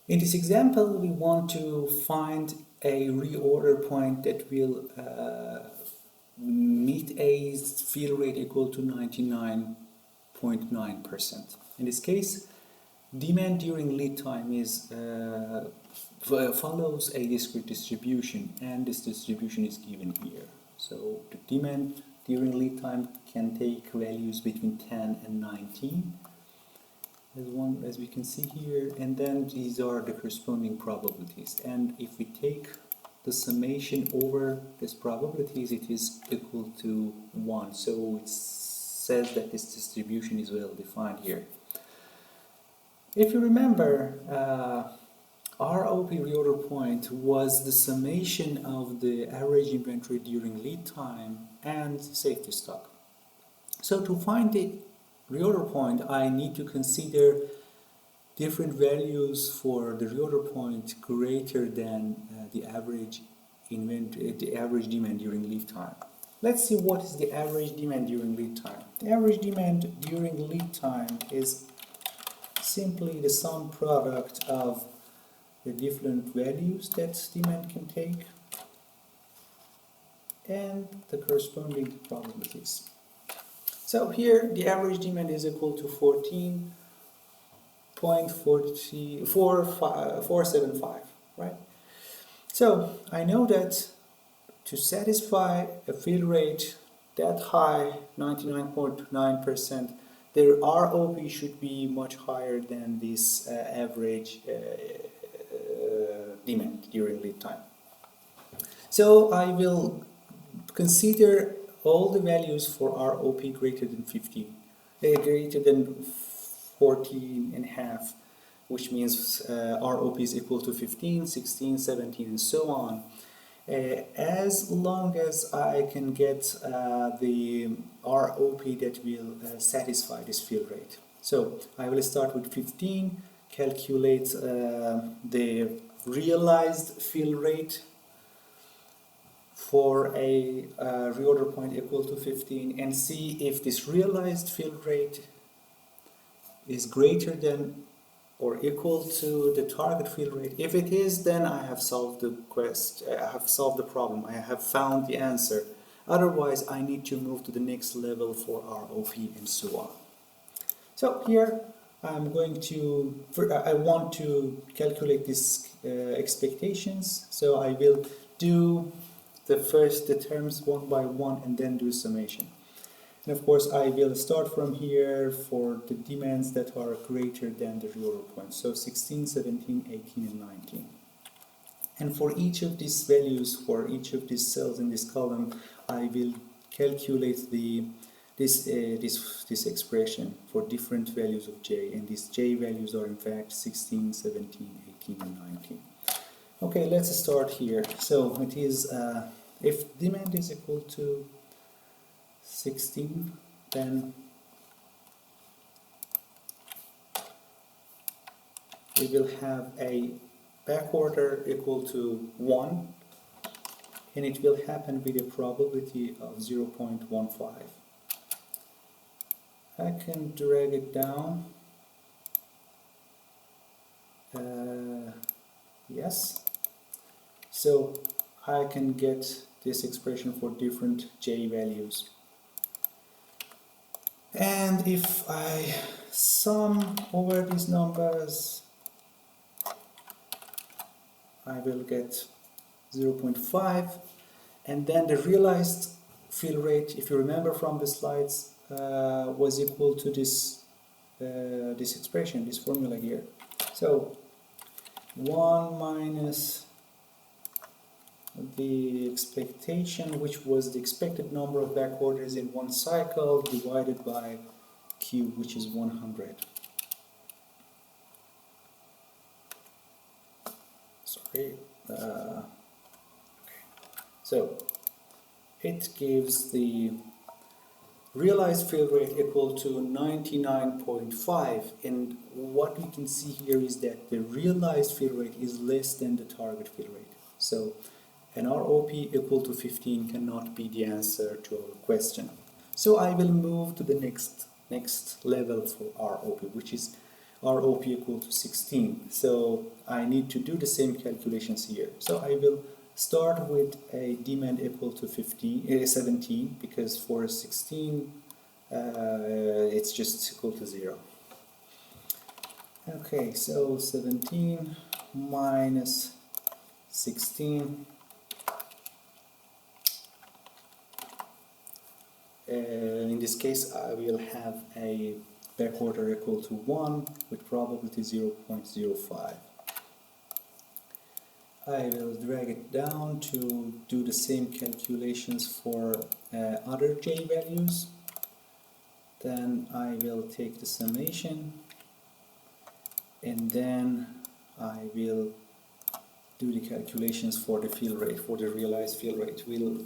In this example, we want to find a reorder point that will meet a fill rate equal to 99.9%. In this case, demand during lead time is follows a discrete distribution, and this distribution is given here. So the demand during lead time can take values between 10 and 19, as we can see here, and then these are the corresponding probabilities. And if we take the summation over these probabilities, it is equal to 1. So it says that this distribution is well defined here. If you remember, ROP reorder point was the summation of the average inventory during lead time and safety stock. So to find the reorder point, I need to consider different values for the reorder point greater than the average demand during lead time. Let's see what is the average demand during lead time. The average demand during lead time is simply the sum product of the different values that demand can take and the corresponding probabilities. So here the average demand is equal to 14.475, right? So I know that to satisfy a fill rate that high, 99.9%, their ROP should be much higher than this average demand during lead time. So I will consider all the values for ROP greater than 15, greater than 14 and a half, which means ROP is equal to 15, 16, 17, and so on. As long as I can get the ROP that will satisfy this fill rate. So I will start with 15, calculate the realized fill rate for a reorder point equal to 15, and see if this realized fill rate is greater than or equal to the target fill rate. If it is, then I have solved the problem. I have found the answer. Otherwise, I need to move to the next level for ROP and so on. So here I want to calculate these expectations. So I will do the terms one by one and then do summation. And of course, I will start from here for the demands that are greater than the reorder point. So 16, 17, 18, and 19. And for each of these values, for each of these cells in this column, I will calculate this expression for different values of J. And these J values are in fact 16, 17, 18, and 19. Okay, let's start here. So it is, if demand is equal to 16, then we will have a backorder equal to 1, and it will happen with a probability of 0.15. I can drag it down. Yes. So I can get this expression for different J values. And if I sum over these numbers, I will get 0.5, and then the realized fill rate, if you remember from the slides, was equal to this expression, this formula here. So 1 minus the expectation, which was the expected number of back orders in one cycle, divided by Q, which is 100. Sorry. Okay. So it gives the realized fill rate equal to 99.5, and what we can see here is that the realized fill rate is less than the target fill rate. So an ROP equal to 15 cannot be the answer to our question. So I will move to the next level for ROP, which is ROP equal to 16. So I need to do the same calculations here. So I will start with a demand equal to 17, because for 16 it's just equal to 0. Okay, so 17 minus 16, in this case I will have a back order equal to 1 with probability 0.05. I will drag it down to do the same calculations for other j values. Then I will take the summation, and then I will do the calculations for the fill rate, for the realized fill rate, which will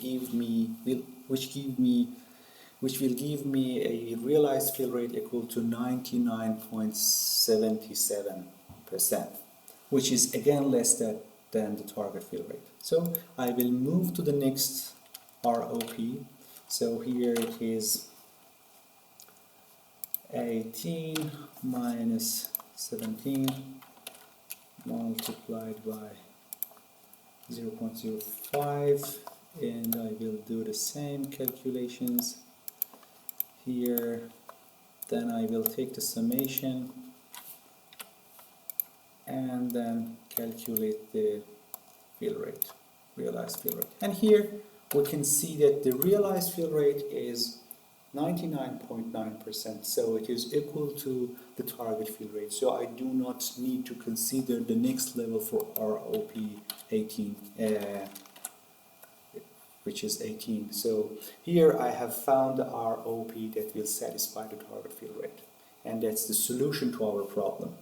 give me a realized fill rate equal to 99.77%, which is again less than the target fill rate. So I will move to the next ROP. So here it is 18 minus 17 multiplied by 0.05, and I will do the same calculations here. Then I will take the summation and then calculate the fill rate, realized fill rate. And here we can see that the realized fill rate is 99.9%, so it is equal to the target fill rate. So I do not need to consider the next level for ROP 18, which is 18. So here I have found the ROP that will satisfy the target fill rate, and that's the solution to our problem.